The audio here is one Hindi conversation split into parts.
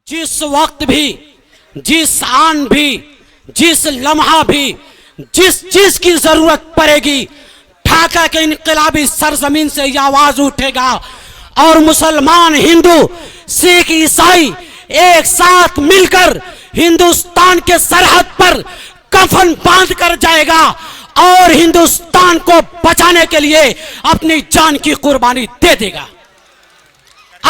जिस वक्त भी, जिस आन भी, जिस लम्हा भी, जिस चीज की जरूरत पड़ेगी, ढाका के इनकलाबी सरजमीन से यह आवाज उठेगा और मुसलमान, हिंदू, सिख, ईसाई एक साथ मिलकर हिंदुस्तान के सरहद पर कफन बांध कर जाएगा और हिंदुस्तान को बचाने के लिए अपनी जान की कुर्बानी दे देगा।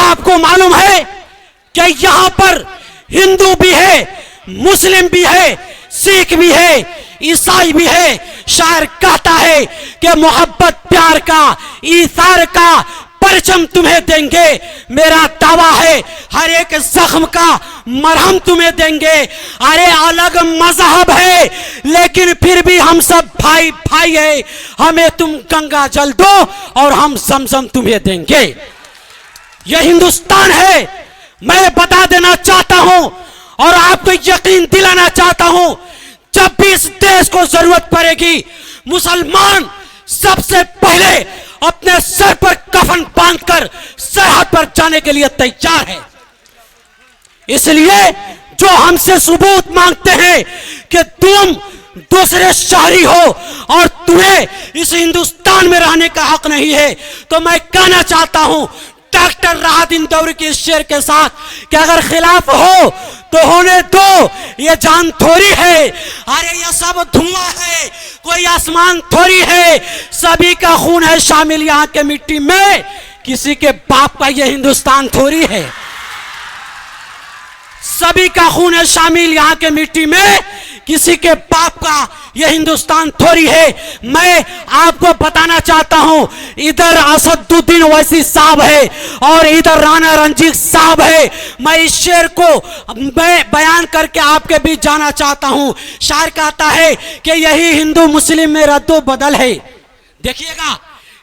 आपको मालूम है कि यहां पर हिंदू भी है, मुस्लिम भी है, सिख भी है, ईसाई भी है। शायर कहता है कि मोहब्बत प्यार का, ईसार का परचम तुम्हें देंगे। मेरा दावा है हर एक जख्म का मरहम तुम्हें देंगे। अरे अलग मजहब है लेकिन फिर भी हम सब भाई भाई है। हमें तुम गंगा जल दो और हम समसम तुम्हें देंगे। यह हिंदुस्तान है। मैं बता देना चाहता हूं और आपको यकीन दिलाना चाहता हूं, जब भी इस देश को जरूरत पड़ेगी, मुसलमान सबसे पहले अपने सर पर कफन बांधकर सरहद पर जाने के लिए तैयार है। इसलिए जो हमसे सबूत मांगते हैं कि तुम दूसरे शहरी हो और तुम्हें इस हिंदुस्तान में रहने का हक नहीं है, तो मैं कहना चाहता हूं डॉक्टर राहत इंदौरी के शेर के साथ कि अगर खिलाफ हो तो होने दो, ये जान थोड़ी है। अरे ये सब धुआं है, कोई आसमान थोड़ी है। सभी का खून है शामिल यहाँ के मिट्टी में, किसी के बाप का ये हिंदुस्तान थोड़ी है। सभी का खून है शामिल यहाँ के मिट्टी में, किसी के बाप का यह हिंदुस्तान थोड़ी है। मैं आपको बताना चाहता हूं, इधर असदुद्दीन ओवैसी साहब है और इधर राणा रंजीत साहब है। मैं इस शेर को बयान करके आपके बीच जाना चाहता हूं। शायर कहता है कि यही हिंदू मुस्लिम में रद्दो बदल है। देखिएगा,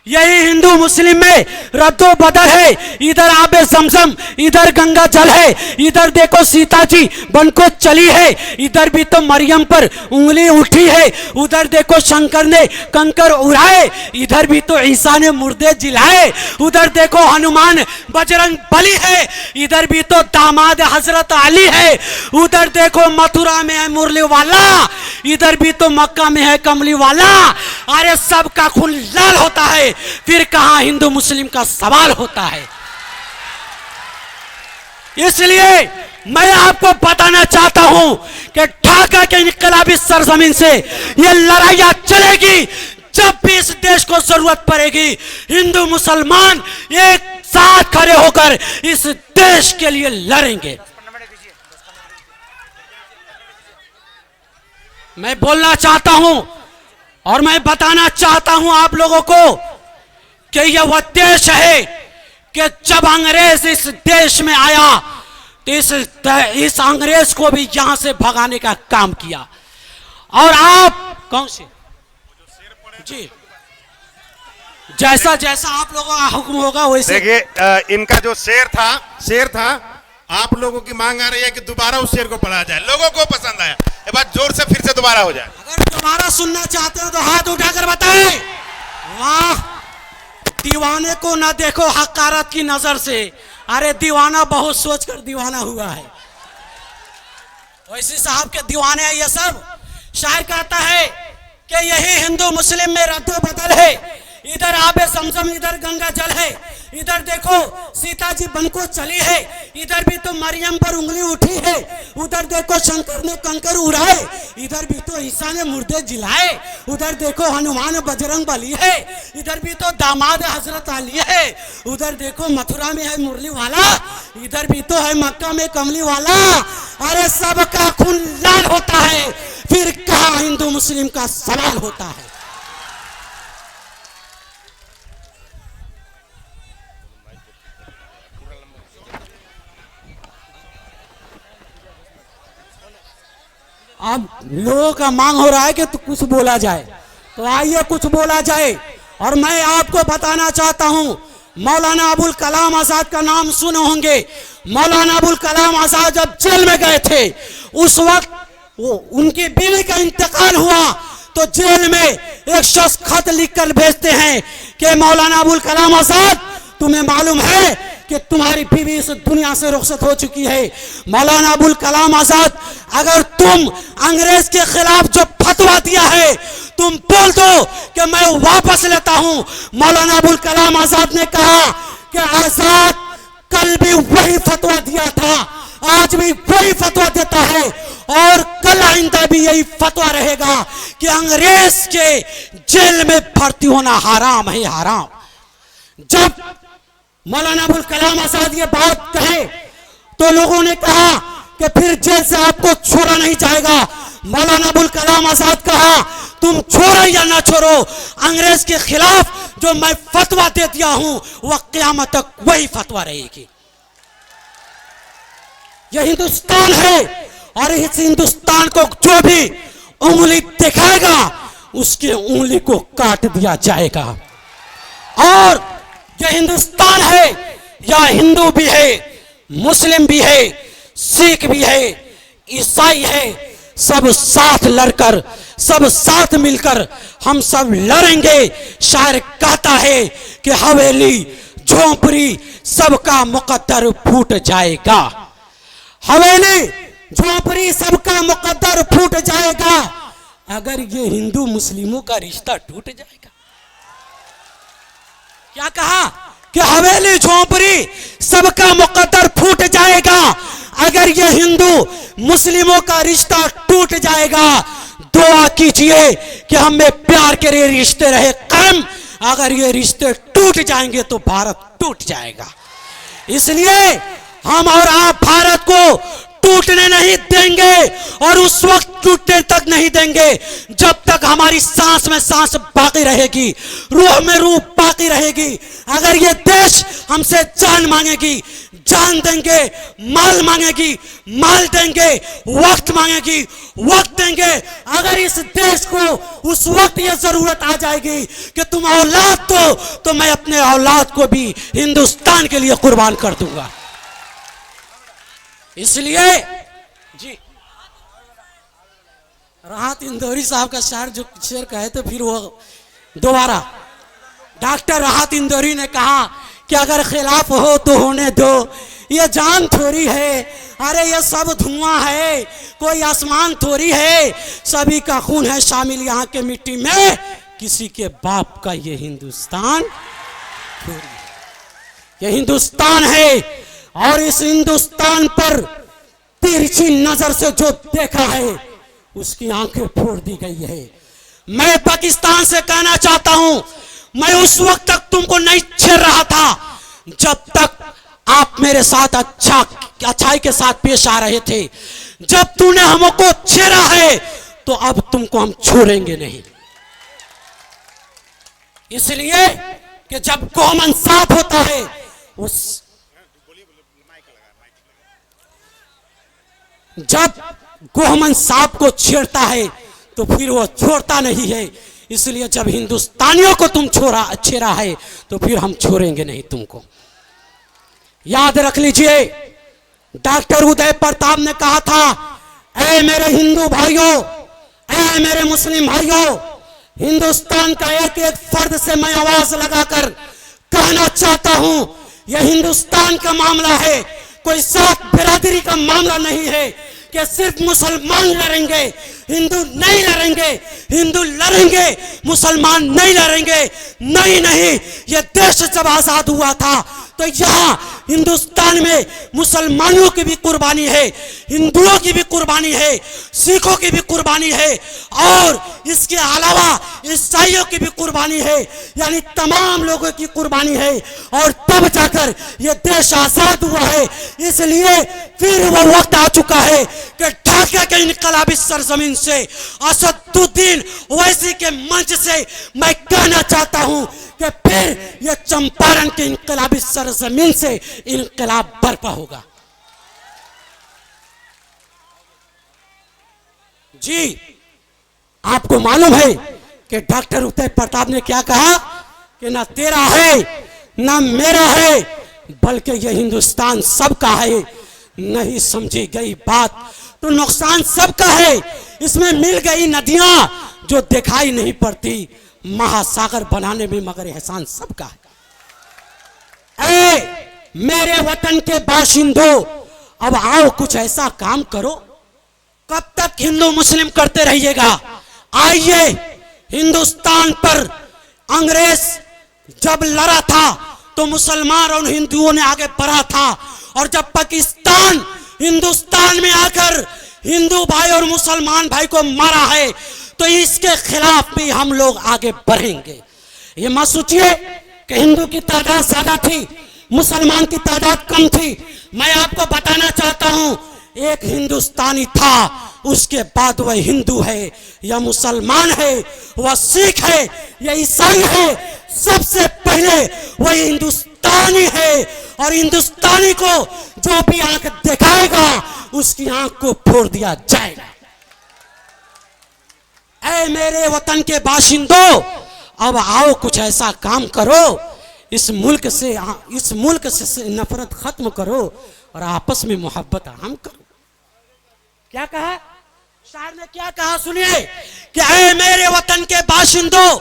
यही हिंदू मुस्लिम में रद्दो बदल है। इधर आबे जमजम, इधर गंगा जल है। इधर देखो सीता जी बन को चली है, इधर भी तो मरियम पर उंगली उठी है। उधर देखो शंकर ने कंकर उड़ाए, इधर भी तो ईसा ने मुर्दे जिलाए। उधर देखो हनुमान बजरंग बली है, इधर भी तो दामाद हजरत अली है। उधर देखो मथुरा में है मुरली वाला, इधर भी तो मक्का में है कमली वाला। अरे सबका खून लाल होता है, फिर कहां हिंदू मुस्लिम का सवाल होता है। इसलिए मैं आपको बताना चाहता हूं कि ढाका के इनकलाबी सरजमीन से यह लड़ाइयां चलेगी। जब भी इस देश को जरूरत पड़ेगी, हिंदू मुसलमान एक साथ खड़े होकर इस देश के लिए लड़ेंगे। मैं बोलना चाहता हूं और मैं बताना चाहता हूं आप लोगों को कि यह वह देश है कि जब अंग्रेज इस देश में आया तो इस अंग्रेज को भी यहां से भगाने का काम किया। और आप कौन से जी, जैसा जैसा आप लोगों का हुक्म होगा वैसे। देखिए, इनका जो शेर था आप लोगों की मांग आ रही है कि दोबारा उस शेर को पढ़ा जाए। लोगों को पसंद आया, एक बार जोर से फिर से दोबारा हो जाए। अगर दोबारा सुनना चाहते हो तो हाथ उठाकर बताएं। वाह, दीवाने को ना देखो हकारत की नजर से। अरे दीवाना बहुत सोचकर दीवाना हुआ है। वैसे साहब के दीवाने हैं ये सब। शायर कहता है कि यही हिंदू मुस्लिम में रद्दो बदल है। इधर आबे समसम, इधर गंगा जल है। इधर देखो सीता जी बन को चली है, इधर भी तो मरियम पर उंगली उठी है। उधर देखो शंकर ने कंकर उड़ाए, इधर भी तो ईसा ने मुर्दे जिलाए। उधर देखो हनुमान बजरंग बली है, इधर भी तो दामाद हजरत अली है। उधर देखो मथुरा में है मुरली वाला, इधर भी तो है मक्का में कमली वाला। अरे सबका खून लाल होता है, फिर कहां हिंदू मुस्लिम का सवाल होता है। अब लोगों का मांग हो रहा है कि तो कुछ बोला जाए, तो आइए कुछ बोला जाए। और मैं आपको बताना चाहता हूं, मौलाना अबुल कलाम आजाद का नाम सुने होंगे। मौलाना अबुल कलाम आजाद जब जेल में गए थे, उस वक्त उनकी बीवी का इंतकाल हुआ तो जेल में एक शख्स खत लिखकर भेजते हैं कि मौलाना अबुल कलाम आजाद, तुम्हें मालूम है कि तुम्हारी बीवी इस दुनिया से रुखसत हो चुकी है। मौलाना अबुल कलाम आजाद, अगर तुम अंग्रेज के खिलाफ जो फतवा दिया है तुम बोल दो कि मैं वापस लेता हूं। मौलाना अबुल कलाम आजाद ने कहा कि आजाद कल भी वही फतवा दिया था, आज भी वही फतवा देता है और कल आइंदा भी यही फतवा रहेगा कि अंग्रेज के जेल में भर्ती होना हराम है, हराम। जब मौलाना अबुल कलाम आजाद ये बात कहे तो लोगों ने कहा कि फिर जेल से आपको छोड़ा नहीं जाएगा। मौलाना अबुल कलाम आजाद कहा तुम छोड़ो या ना छोड़ो, अंग्रेज के खिलाफ जो मैं फतवा दे दिया हूं वह क़यामत तक वही फतवा रहेगी। यह हिंदुस्तान है और इस हिंदुस्तान को जो भी उंगली दिखाएगा उसके उंगली को काट दिया जाएगा। और यह हिंदुस्तान है, यह हिंदू भी है, मुस्लिम भी है, सिख भी है, ईसाई है, सब साथ लड़कर, सब साथ मिलकर हम सब लड़ेंगे। शायर कहता है कि हवेली झोंपड़ी सबका मुकद्दर फूट जाएगा, हवेली झोंपड़ी सबका मुकद्दर फूट जाएगा अगर ये हिंदू मुस्लिमों का रिश्ता टूट जाएगा। क्या कहा कि हवेली झोंपड़ी सबका मुकद्दर फूट जाएगा अगर ये हिंदू मुस्लिमों का रिश्ता टूट जाएगा। दुआ कीजिए कि हमें प्यार के रिश्ते रहे कायम, अगर ये रिश्ते टूट जाएंगे तो भारत टूट जाएगा। इसलिए हम और आप भारत को टूटने नहीं देंगे और उस वक्त टूटने तक नहीं देंगे जब तक हमारी सांस में सांस बाकी रहेगी, रूह में रूह बाकी रहेगी। अगर ये देश हमसे जान मांगेगी जान देंगे, माल मांगेगी माल देंगे, वक्त मांगेगी वक्त देंगे। अगर इस देश को उस वक्त ये जरूरत आ जाएगी कि तुम औलाद दो तो मैं अपने औलाद को भी हिंदुस्तान के लिए कुर्बान कर दूंगा। इसलिए जी राहत इंदौरी साहब का शायर जो शेर कहे तो फिर वो दोबारा डॉक्टर राहत इंदौरी ने कहा कि अगर खिलाफ हो तो होने दो, ये जान थोड़ी है, अरे ये सब धुआं है, कोई आसमान थोड़ी है, सभी का खून है शामिल यहाँ के मिट्टी में, किसी के बाप का ये हिंदुस्तान थोड़ी है। ये हिंदुस्तान है और इस हिंदुस्तान पर तिरछी नजर से जो देखा है उसकी आंखें फोड़ दी गई है। मैं पाकिस्तान से कहना चाहता हूं, मैं उस वक्त तक तुमको नहीं छेड़ रहा था जब तक आप मेरे साथ अच्छाई के साथ पेश आ रहे थे। जब तूने हमको छेड़ा है तो अब तुमको हम छोड़ेंगे नहीं। इसलिए कि जब कौमन साफ होता है उस जब गोहमन सांप को छेड़ता है तो फिर वो छोड़ता नहीं है। इसलिए जब हिंदुस्तानियों को तुम छेड़ा है तो फिर हम छोड़ेंगे नहीं तुमको। याद रख लीजिए, डॉक्टर उदय प्रताप ने कहा था, ऐ मेरे हिंदू भाइयों, ऐ मेरे मुस्लिम भाइयों, हिंदुस्तान का एक एक फर्द से मैं आवाज लगाकर कहना चाहता हूं, यह हिंदुस्तान का मामला है, कोई सात बिरादरी का मामला नहीं है कि सिर्फ मुसलमान लड़ेंगे, हिंदू नहीं लड़ेंगे, हिंदू लड़ेंगे मुसलमान नहीं लड़ेंगे। नहीं नहीं, यह देश जब आजाद हुआ था तो यहाँ हिंदुस्तान में मुसलमानों की भी कुर्बानी है, हिंदुओं की भी कुर्बानी है, सिखों की भी कुर्बानी है और इसके अलावा ईसाइयों की भी कुर्बानी है, यानी तमाम लोगों की कुर्बानी है और तब जाकर यह देश आजाद हुआ है। इसलिए फिर वो वक्त आ चुका है कि ढाका के इनकलाबी सरजमीन से, असदुद्दीन ओवैसी के मंच से मैं कहना चाहता हूं कि फिर यह चंपारण के इनकलाबी सरजमीन से इनकलाब बर्पा होगा। जी, आपको मालूम है कि डॉक्टर उदय प्रताप ने क्या कहा कि ना तेरा है ना मेरा है बल्कि यह हिंदुस्तान सबका है। नहीं समझी गई बात तो नुकसान सबका है। इसमें मिल गई नदियां जो दिखाई नहीं पड़ती, महासागर बनाने में मगर एहसान सबका है। मेरे वतन के बाशिंदों, अब आओ कुछ ऐसा काम करो। कब तक हिंदू मुस्लिम करते रहिएगा? आइए, हिंदुस्तान पर अंग्रेज जब लड़ा था तो मुसलमान और हिंदुओं ने आगे बढ़ा था, और जब पाकिस्तान हिंदुस्तान में आकर हिंदू भाई और मुसलमान भाई को मारा है तो इसके खिलाफ भी हम लोग आगे बढ़ेंगे। ये मत सोचिए कि हिंदू की तादाद ज्यादा थी, मुसलमान की तादाद कम थी। मैं आपको बताना चाहता हूं, एक हिंदुस्तानी था, उसके बाद वह हिंदू है या मुसलमान है, वह सिख है या ईसाई है, सबसे पहले वह हिंदुस्तानी है। और हिंदुस्तानी को जो भी आंख दिखाएगा उसकी आंख को फोड़ दिया जाएगा। ऐ मेरे वतन के बाशिंदों, अब आओ कुछ ऐसा काम करो, इस मुल्क से नफरत खत्म करो और आपस में मोहब्बत आम करो। क्या कहा शायर ने? क्या कहा सुनिए कि ऐ मेरे वतन के बाशिंदों,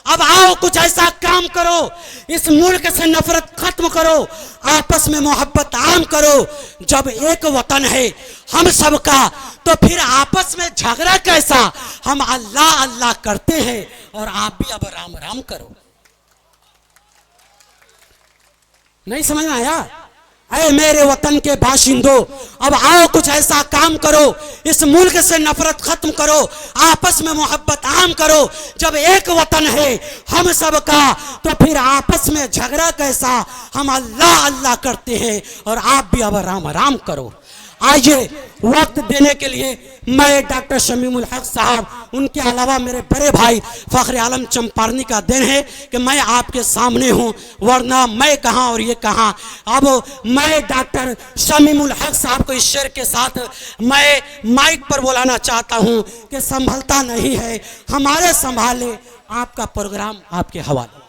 अब आओ कुछ ऐसा काम करो, इस मुल्क से नफरत खत्म करो, आपस में मोहब्बत आम करो। जब एक वतन है हम सबका तो फिर आपस में झगड़ा कैसा? हम अल्लाह अल्लाह करते हैं और आप भी अब राम राम करो। नहीं समझ में आया? ऐ मेरे वतन के बाशिंदों, अब आओ कुछ ऐसा काम करो, इस मुल्क से नफरत खत्म करो, आपस में मोहब्बत आम करो। जब एक वतन है हम सबका तो फिर आपस में झगड़ा कैसा? हम अल्लाह अल्लाह करते हैं और आप भी अब राम राम करो। आइए, वक्त देने के लिए मैं डॉक्टर शमीमुल हक साहब, उनके अलावा मेरे बड़े भाई फखर आलम चंपारनी का दिन है कि मैं आपके सामने हूँ, वरना मैं कहाँ और ये कहाँ। अब मैं डॉक्टर शमीमुल हक साहब को इस शेर के साथ मैं माइक पर बुलाना चाहता हूँ कि संभलता नहीं है, हमारे संभाले, आपका प्रोग्राम आपके हवाले।